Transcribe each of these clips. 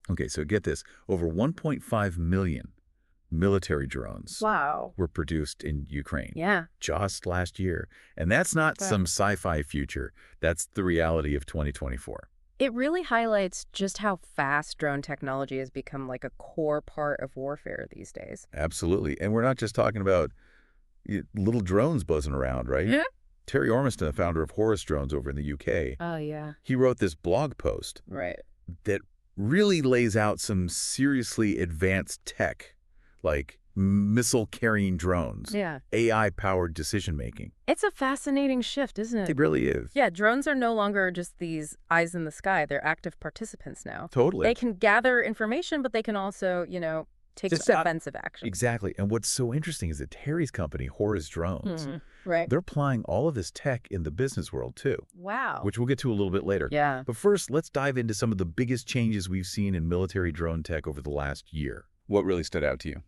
Okay, so get this. Over 1.5 million military drones Wow. were produced in Ukraine Yeah. just last year. And that's not Wow. some sci-fi future. That's the reality of 2024. It really highlights just how fast drone technology has become like a core part of warfare these days. Absolutely. And we're not just talking about little drones buzzing around, right? Yeah. Terry Ormiston, the founder of Horus Drones over in the UK, Oh, yeah. he wrote this blog post Right. that really lays out some seriously advanced tech, like missile-carrying drones, Yeah. AI-powered decision-making. It's a fascinating shift, isn't it? It really is. Yeah, drones are no longer just these eyes in the sky. They're active participants now. Totally. They can gather information, but they can also, take Just defensive action. Exactly. And what's so interesting is that Terry's company, Horus Drones, Right. they're applying all of this tech in the business world too, Wow. which we'll get to a little bit later. Yeah. But first, let's dive into some of the biggest changes we've seen in military drone tech over the last year. What really stood out to you?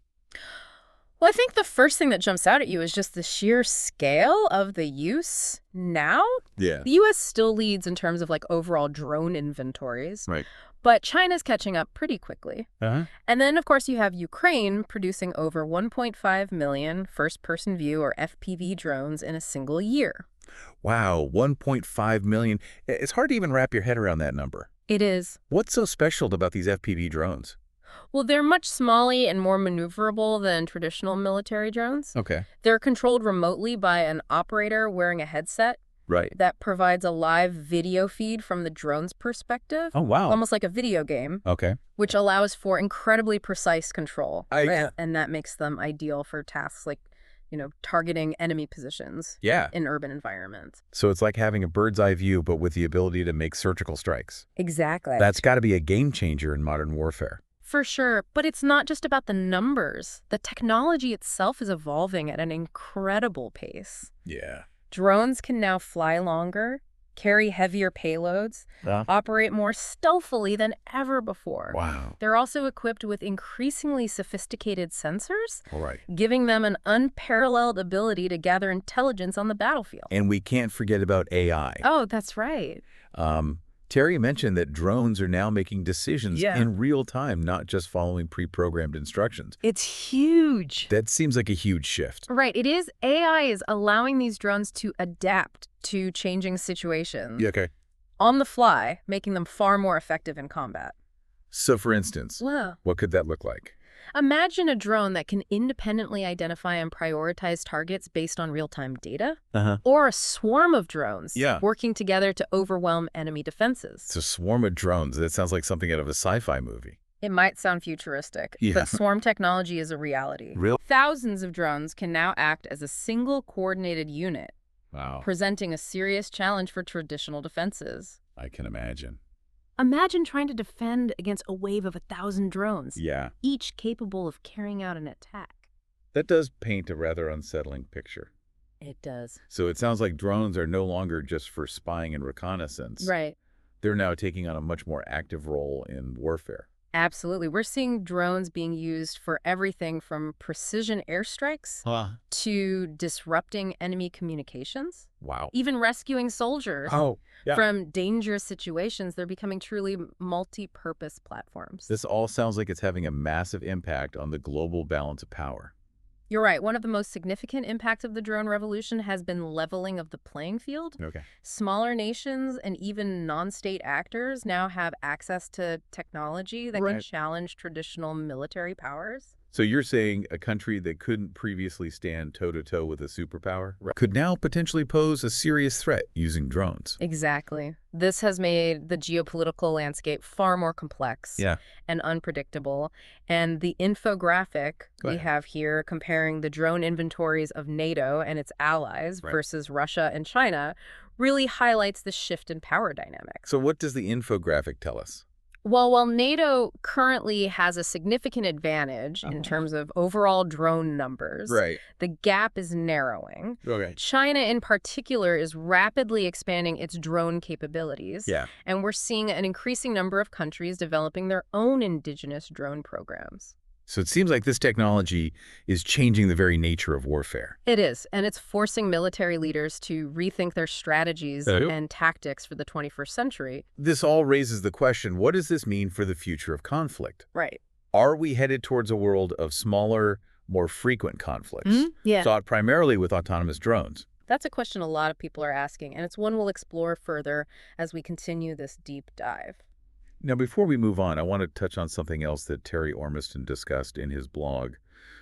Well, I think the first thing that jumps out at you is just the sheer scale of the use now. Yeah. The U.S. still leads in terms of like overall drone inventories. Right. But China's catching up pretty quickly. Uh-huh. And then, of course, you have Ukraine producing over 1.5 million first-person view or FPV drones in a single year. Wow, 1.5 million. It's hard to even wrap your head around that number. It is. What's so special about these FPV drones? Well, they're much smaller and more maneuverable than traditional military drones. Okay. They're controlled remotely by an operator wearing a headset. Right. That provides a live video feed from the drone's perspective. Oh, wow. Almost like a video game. Okay. Which allows for incredibly precise control. Yeah. And that makes them ideal for tasks like, targeting enemy positions. Yeah. In urban environments. So it's like having a bird's eye view, but with the ability to make surgical strikes. Exactly. That's got to be a game changer in modern warfare. For sure. But it's not just about the numbers. The technology itself is evolving at an incredible pace. Yeah. Drones can now fly longer, carry heavier payloads, operate more stealthily than ever before. Wow. They're also equipped with increasingly sophisticated sensors, All right. giving them an unparalleled ability to gather intelligence on the battlefield. And we can't forget about AI. Oh, that's right. Terry mentioned that drones are now making decisions in real time, not just following pre-programmed instructions. It's huge. That seems like a huge shift. Right. It is. AI is allowing these drones to adapt to changing situations. Yeah, okay. On the fly, making them far more effective in combat. So, for instance, what could that look like? Imagine a drone that can independently identify and prioritize targets based on real-time data, or a swarm of drones working together to overwhelm enemy defenses. It's a swarm of drones. That sounds like something out of a sci-fi movie. It might sound futuristic, but swarm technology is a reality. Thousands of drones can now act as a single coordinated unit, presenting a serious challenge for traditional defenses. I can imagine. Imagine trying to defend against a wave of 1,000 drones, Yeah. each capable of carrying out an attack. That does paint a rather unsettling picture. It does. So it sounds like drones are no longer just for spying and reconnaissance. Right. They're now taking on a much more active role in warfare. Absolutely. We're seeing drones being used for everything from precision airstrikes to disrupting enemy communications. Wow. Even rescuing soldiers from dangerous situations. They're becoming truly multi-purpose platforms. This all sounds like it's having a massive impact on the global balance of power. You're right. One of the most significant impacts of the drone revolution has been leveling of the playing field. Okay. Smaller nations and even non-state actors now have access to technology that can challenge traditional military powers. So you're saying a country that couldn't previously stand toe-to-toe with a superpower could now potentially pose a serious threat using drones. Exactly. This has made the geopolitical landscape far more complex and unpredictable. And the infographic we have here comparing the drone inventories of NATO and its allies versus Russia and China really highlights the shift in power dynamics. So what does the infographic tell us? Well, while NATO currently has a significant advantage in terms of overall drone numbers, the gap is narrowing. China, in particular, is rapidly expanding its drone capabilities. And we're seeing an increasing number of countries developing their own indigenous drone programs. So it seems like this technology is changing the very nature of warfare. It is, and it's forcing military leaders to rethink their strategies and tactics for the 21st century. This all raises the question, what does this mean for the future of conflict? Right. Are we headed towards a world of smaller, more frequent conflicts, Yeah. sought primarily with autonomous drones? That's a question a lot of people are asking, and it's one we'll explore further as we continue this deep dive. Now, before we move on, I want to touch on something else that Terry Ormiston discussed in his blog,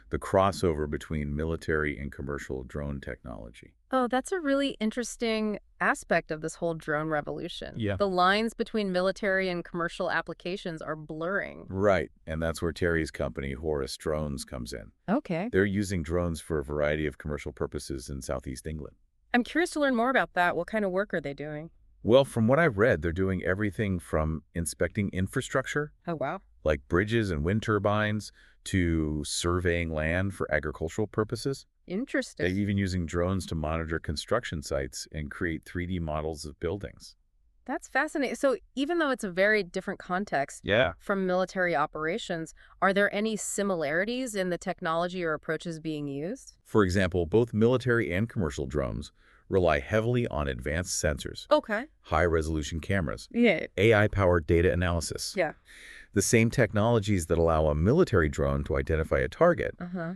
the crossover between military and commercial drone technology. Oh, that's a really interesting aspect of this whole drone revolution. Yeah. The lines between military and commercial applications are blurring. Right, and that's where Terry's company, Horus Drones, comes in. Okay. They're using drones for a variety of commercial purposes in southeast England. I'm curious to learn more about that. What kind of work are they doing? Well, from what I've read, they're doing everything from inspecting infrastructure, Oh, wow. like bridges and wind turbines, to surveying land for agricultural purposes. They're Interesting. even using drones to monitor construction sites and create 3D models of buildings. That's fascinating. So even though it's a very different context Yeah. from military operations, are there any similarities in the technology or approaches being used? For example, both military and commercial drones rely heavily on advanced sensors, Okay. high-resolution cameras, Yeah. AI-powered data analysis. Yeah. The same technologies that allow a military drone to identify a target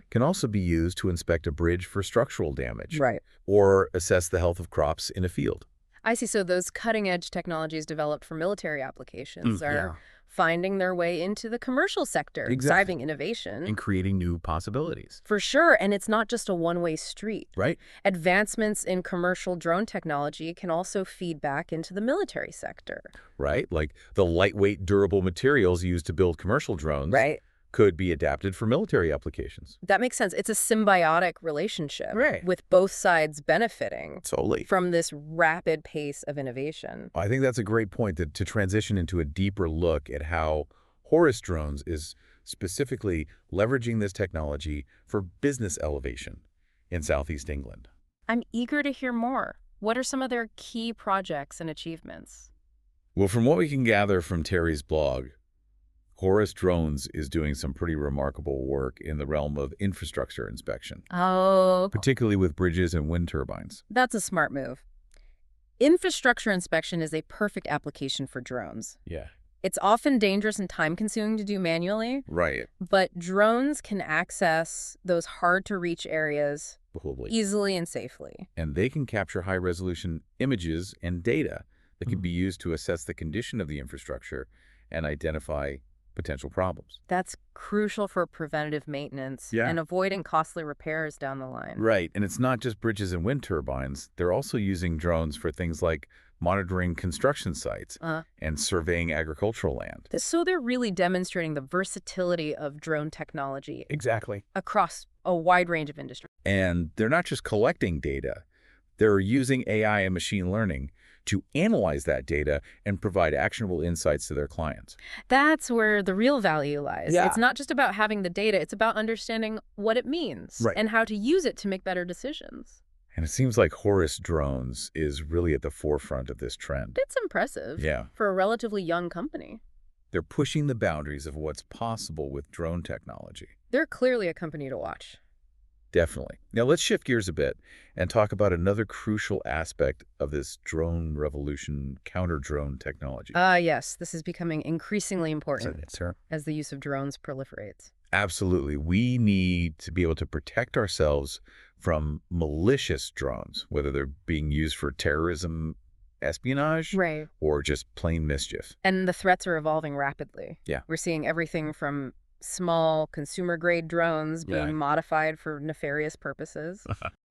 can also be used to inspect a bridge for structural damage Right. or assess the health of crops in a field. I see. So those cutting-edge technologies developed for military applications are finding their way into the commercial sector, driving innovation. And creating new possibilities. For sure, and it's not just a one-way street. Right? Advancements in commercial drone technology can also feed back into the military sector. Right? Like the lightweight, durable materials used to build commercial drones could be adapted for military applications. That makes sense. It's a symbiotic relationship Right. with both sides benefiting Solely. from this rapid pace of innovation. I think that's a great point to transition into a deeper look at how Horus Drones is specifically leveraging this technology for business elevation in Southeast England. I'm eager to hear more. What are some of their key projects and achievements? Well, from what we can gather from Terry's blog, Horus Drones is doing some pretty remarkable work in the realm of infrastructure inspection, Oh, particularly with bridges and wind turbines. that's a smart move. Infrastructure inspection is a perfect application for drones. Yeah. It's often dangerous and time-consuming to do manually, Right. but drones can access those hard-to-reach areas Probably. easily and safely. And they can capture high-resolution images and data that can be used to assess the condition of the infrastructure and identify potential problems. That's crucial for preventative maintenance and avoiding costly repairs down the line. Right. And it's not just bridges and wind turbines. They're also using drones for things like monitoring construction sites and surveying agricultural land. So they're really demonstrating the versatility of drone technology Exactly. across a wide range of industries. And they're not just collecting data. They're using AI and machine learning to analyze that data and provide actionable insights to their clients. That's where the real value lies. Yeah. It's not just about having the data, it's about understanding what it means and how to use it to make better decisions. And it seems like Horus Drones is really at the forefront of this trend. It's impressive for a relatively young company. They're pushing the boundaries of what's possible with drone technology. They're clearly a company to watch. Definitely. Now let's shift gears a bit and talk about another crucial aspect of this drone revolution, counter-drone technology. Yes, this is becoming increasingly important Sir? as the use of drones proliferates. Absolutely. We need to be able to protect ourselves from malicious drones, whether they're being used for terrorism, espionage, or just plain mischief. And the threats are evolving rapidly. Yeah. We're seeing everything from small consumer-grade drones being modified for nefarious purposes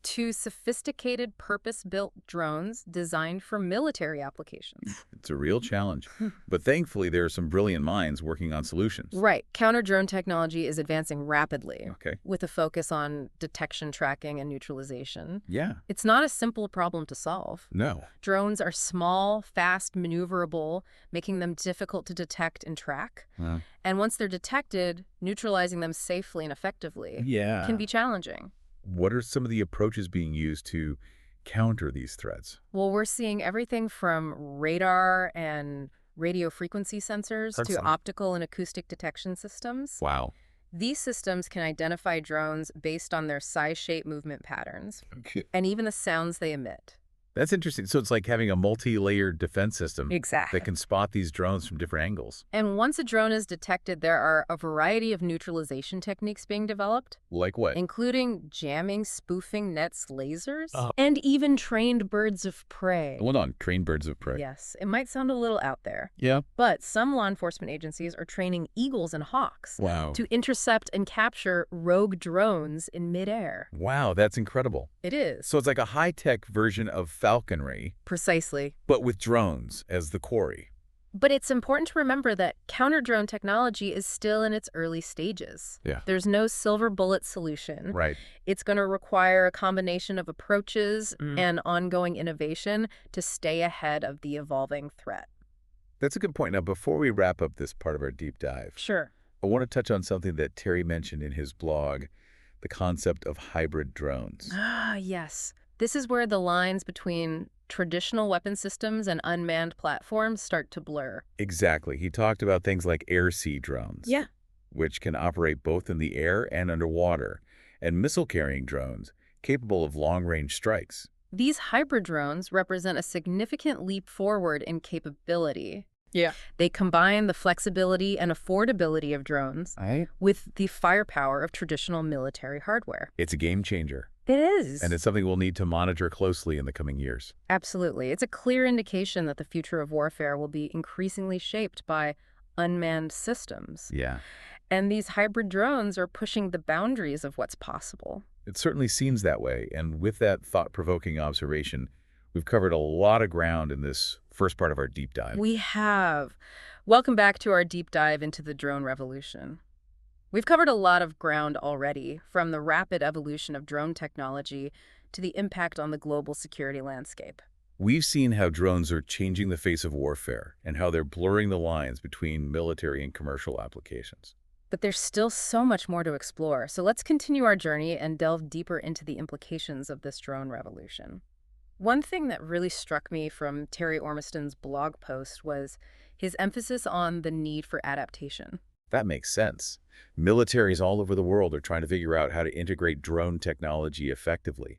to sophisticated purpose-built drones designed for military applications. It's a real challenge. But thankfully, there are some brilliant minds working on solutions. Right. Counter-drone technology is advancing rapidly Okay. with a focus on detection, tracking, and neutralization. Yeah. It's not a simple problem to solve. No. Drones are small, fast, maneuverable, making them difficult to detect and track. And once they're detected, neutralizing them safely and effectively can be challenging. What are some of the approaches being used to counter these threats? Well, we're seeing everything from radar and radio frequency sensors to optical and acoustic detection systems. Wow. These systems can identify drones based on their size, shape, movement patterns, Okay. and even the sounds they emit. That's interesting. So it's like having a multi-layered defense system that Exactly. can spot these drones from different angles. And once a drone is detected, there are a variety of neutralization techniques being developed, Like what? including jamming, spoofing nets, lasers, Oh. and even trained birds of prey. Hold on, trained birds of prey. Yes, it might sound a little out there, Yeah. but some law enforcement agencies are training eagles and hawks Wow. to intercept and capture rogue drones in midair. Wow, that's incredible. It is. So it's like a high-tech version of falconry, Precisely. but with drones as the quarry. But it's important to remember that counter-drone technology is still in its early stages. Yeah. There's no silver bullet solution. Right. It's going to require a combination of approaches and ongoing innovation to stay ahead of the evolving threat. That's a good point. Now, before we wrap up this part of our deep dive, Sure. I want to touch on something that Terry mentioned in his blog, the concept of hybrid drones. Ah, yes. This is where the lines between traditional weapon systems and unmanned platforms start to blur. Exactly. He talked about things like air-sea drones, Yeah. which can operate both in the air and underwater, and missile-carrying drones capable of long-range strikes. These hybrid drones represent a significant leap forward in capability. Yeah. They combine the flexibility and affordability of drones with the firepower of traditional military hardware. It's a game changer, It is. and it's something we'll need to monitor closely in the coming years. Absolutely. It's a clear indication that the future of warfare will be increasingly shaped by unmanned systems. Yeah. And these hybrid drones are pushing the boundaries of what's possible. It certainly seems that way, and with that thought-provoking observation, we've covered a lot of ground in this first part of our deep dive. We have. Welcome back to our deep dive into the drone revolution. We've covered a lot of ground already, from the rapid evolution of drone technology to the impact on the global security landscape. We've seen how drones are changing the face of warfare and how they're blurring the lines between military and commercial applications. But there's still so much more to explore, so let's continue our journey and delve deeper into the implications of this drone revolution. One thing that really struck me from Terry Ormiston's blog post was his emphasis on the need for adaptation. That makes sense. Militaries all over the world are trying to figure out how to integrate drone technology effectively.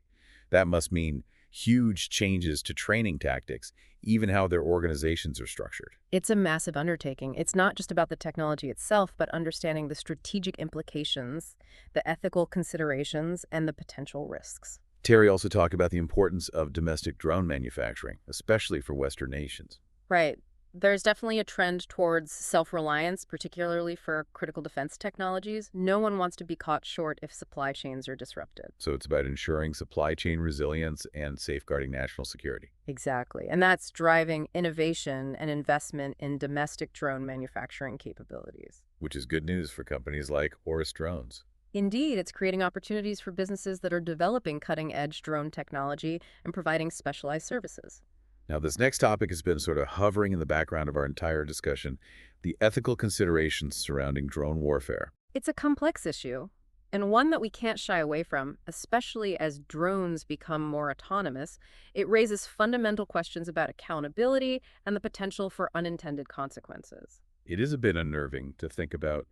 That must mean huge changes to training tactics, even how their organizations are structured. It's a massive undertaking. It's not just about the technology itself, but understanding the strategic implications, the ethical considerations, and the potential risks. Terry also talked about the importance of domestic drone manufacturing, especially for Western nations. Right. There's definitely a trend towards self-reliance, particularly for critical defense technologies. No one wants to be caught short if supply chains are disrupted. So it's about ensuring supply chain resilience and safeguarding national security. Exactly. And that's driving innovation and investment in domestic drone manufacturing capabilities. Which is good news for companies like Horus Drones. Indeed, it's creating opportunities for businesses that are developing cutting-edge drone technology and providing specialized services. Now, this next topic has been sort of hovering in the background of our entire discussion, the ethical considerations surrounding drone warfare. It's a complex issue, and one that we can't shy away from, especially as drones become more autonomous. It raises fundamental questions about accountability and the potential for unintended consequences. It is a bit unnerving to think about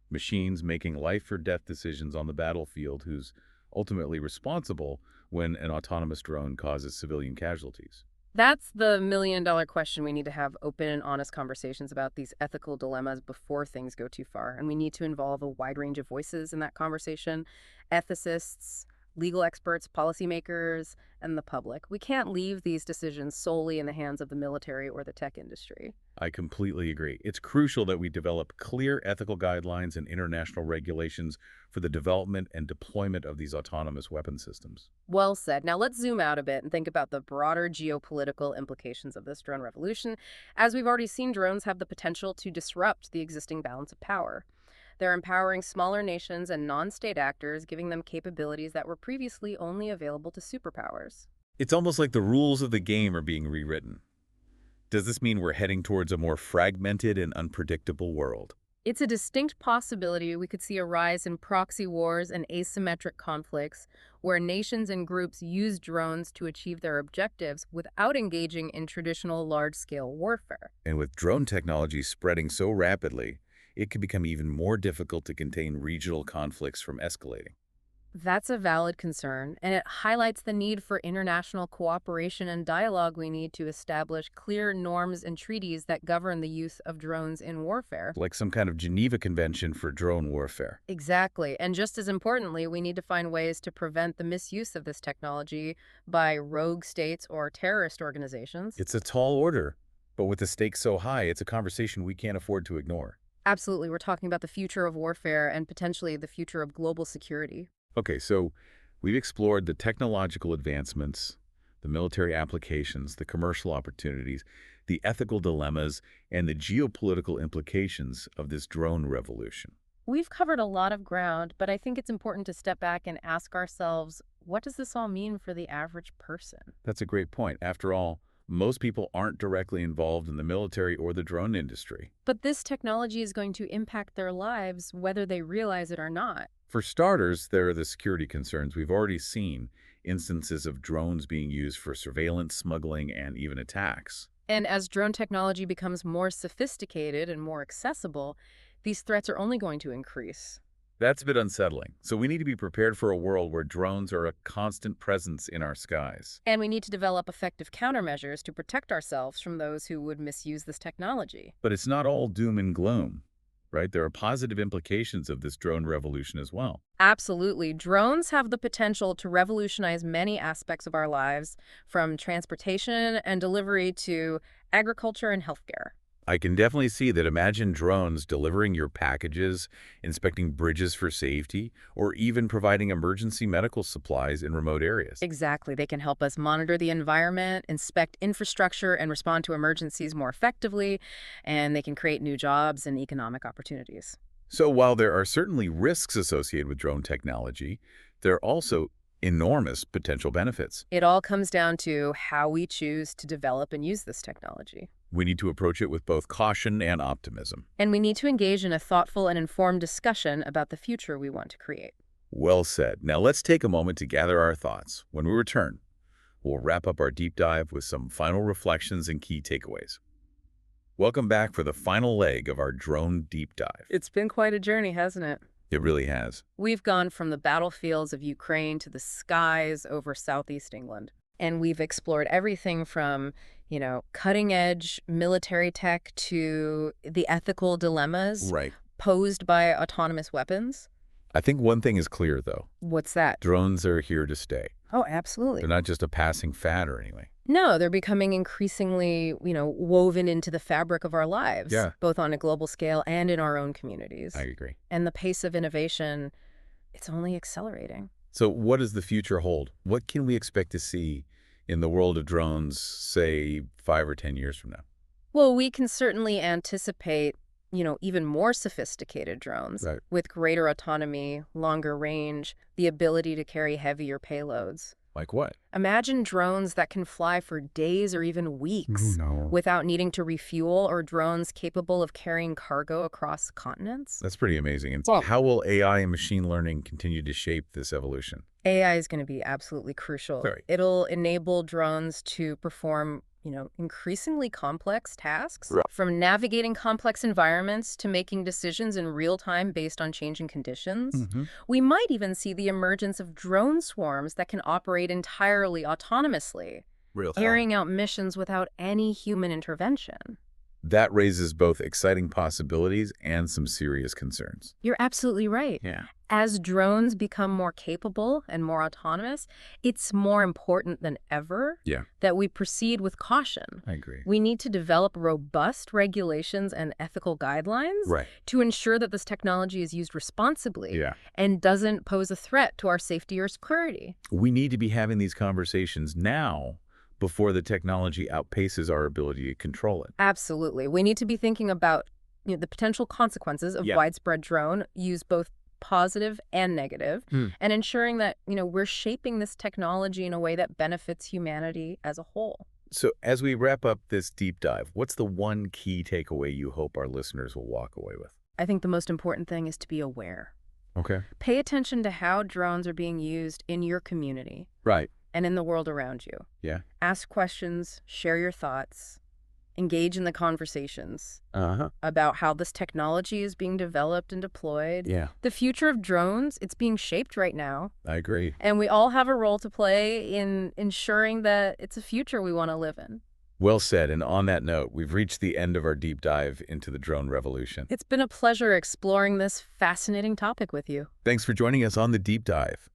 machines making life-or-death decisions on the battlefield who's ultimately responsible when an autonomous drone causes civilian casualties. That's the million-dollar question we need to have open and honest conversations about these ethical dilemmas before things go too far. And we need to involve a wide range of voices in that conversation: ethicists, legal experts, policymakers, and the public. We can't leave these decisions solely in the hands of the military or the tech industry. I completely agree. It's crucial that we develop clear ethical guidelines and international regulations for the development and deployment of these autonomous weapon systems. Well said. Now let's zoom out a bit and think about the broader geopolitical implications of this drone revolution. As we've already seen, drones have the potential to disrupt the existing balance of power. They're empowering smaller nations and non-state actors, giving them capabilities that were previously only available to superpowers. It's almost like the rules of the game are being rewritten. Does this mean we're heading towards a more fragmented and unpredictable world? It's a distinct possibility we could see a rise in proxy wars and asymmetric conflicts, where nations and groups use drones to achieve their objectives without engaging in traditional large-scale warfare. And with drone technology spreading so rapidly, it could become even more difficult to contain regional conflicts from escalating. That's a valid concern, and it highlights the need for international cooperation and dialogue we need to establish clear norms and treaties that govern the use of drones in warfare. Like some kind of Geneva Convention for drone warfare. Exactly. And just as importantly, we need to find ways to prevent the misuse of this technology by rogue states or terrorist organizations. It's a tall order, but with the stakes so high, it's a conversation we can't afford to ignore. Absolutely. We're talking about the future of warfare and potentially the future of global security. Okay, so we've explored the technological advancements, the military applications, the commercial opportunities, the ethical dilemmas, and the geopolitical implications of this drone revolution. We've covered a lot of ground, but I think it's important to step back and ask ourselves, what does this all mean for the average person? That's a great point. After all, most people aren't directly involved in the military or the drone industry. But this technology is going to impact their lives whether they realize it or not. For starters, there are the security concerns. We've already seen instances of drones being used for surveillance, smuggling, and even attacks. And as drone technology becomes more sophisticated and more accessible, these threats are only going to increase. That's a bit unsettling. So we need to be prepared for a world where drones are a constant presence in our skies. And we need to develop effective countermeasures to protect ourselves from those who would misuse this technology. But it's not all doom and gloom, right? There are positive implications of this drone revolution as well. Absolutely. Drones have the potential to revolutionize many aspects of our lives, from transportation and delivery to agriculture and healthcare. I can definitely see that. Imagine drones delivering your packages, inspecting bridges for safety, or even providing emergency medical supplies in remote areas. Exactly. They can help us monitor the environment, inspect infrastructure, and respond to emergencies more effectively, and they can create new jobs and economic opportunities. So while there are certainly risks associated with drone technology, there are also enormous potential benefits. It all comes down to how we choose to develop and use this technology. We need to approach it with both caution and optimism. And we need to engage in a thoughtful and informed discussion about the future we want to create. Well said. Now let's take a moment to gather our thoughts. When we return, we'll wrap up our deep dive with some final reflections and key takeaways. Welcome back for the final leg of our drone deep dive. It's been quite a journey, hasn't it? It really has. We've gone from the battlefields of Ukraine to the skies over southeast England. And we've explored everything from, cutting-edge military tech to the ethical dilemmas posed by autonomous weapons. I think one thing is clear, though. What's that? Drones are here to stay. Oh, absolutely. They're not just a passing fad or anything. No, they're becoming increasingly, woven into the fabric of our lives, both on a global scale and in our own communities. I agree. And the pace of innovation, it's only accelerating. So what does the future hold? What can we expect to see in the world of drones, say, 5 or 10 years from now? Well, we can certainly anticipate, even more sophisticated drones with greater autonomy, longer range, the ability to carry heavier payloads. Like what? Imagine drones that can fly for days or even weeks without needing to refuel, or drones capable of carrying cargo across continents. That's pretty amazing. And how will AI and machine learning continue to shape this evolution? AI is going to be absolutely crucial. It'll enable drones to perform increasingly complex tasks, from navigating complex environments to making decisions in real time based on changing conditions. We might even see the emergence of drone swarms that can operate entirely autonomously, carrying out missions without any human intervention. That raises both exciting possibilities and some serious concerns. You're absolutely right. As drones become more capable and more autonomous, it's more important than ever that we proceed with caution. I agree. We need to develop robust regulations and ethical guidelines to ensure that this technology is used responsibly and doesn't pose a threat to our safety or security. We need to be having these conversations now, before the technology outpaces our ability to control it. Absolutely. We need to be thinking about the potential consequences of widespread drone use, both positive and negative, and ensuring that we're shaping this technology in a way that benefits humanity as a whole. So as we wrap up this deep dive, what's the one key takeaway you hope our listeners will walk away with? I think the most important thing is to be aware. Okay. Pay attention to how drones are being used in your community. And in the world around you. Ask questions, share your thoughts, engage in the conversations Uh-huh. about how this technology is being developed and deployed. Yeah, The future of drones, it's being shaped right now. I agree. And we all have a role to play in ensuring that it's a future we want to live in. Well said, and on that note, we've reached the end of our deep dive into the drone revolution. It's been a pleasure exploring this fascinating topic with you. Thanks for joining us on the deep dive.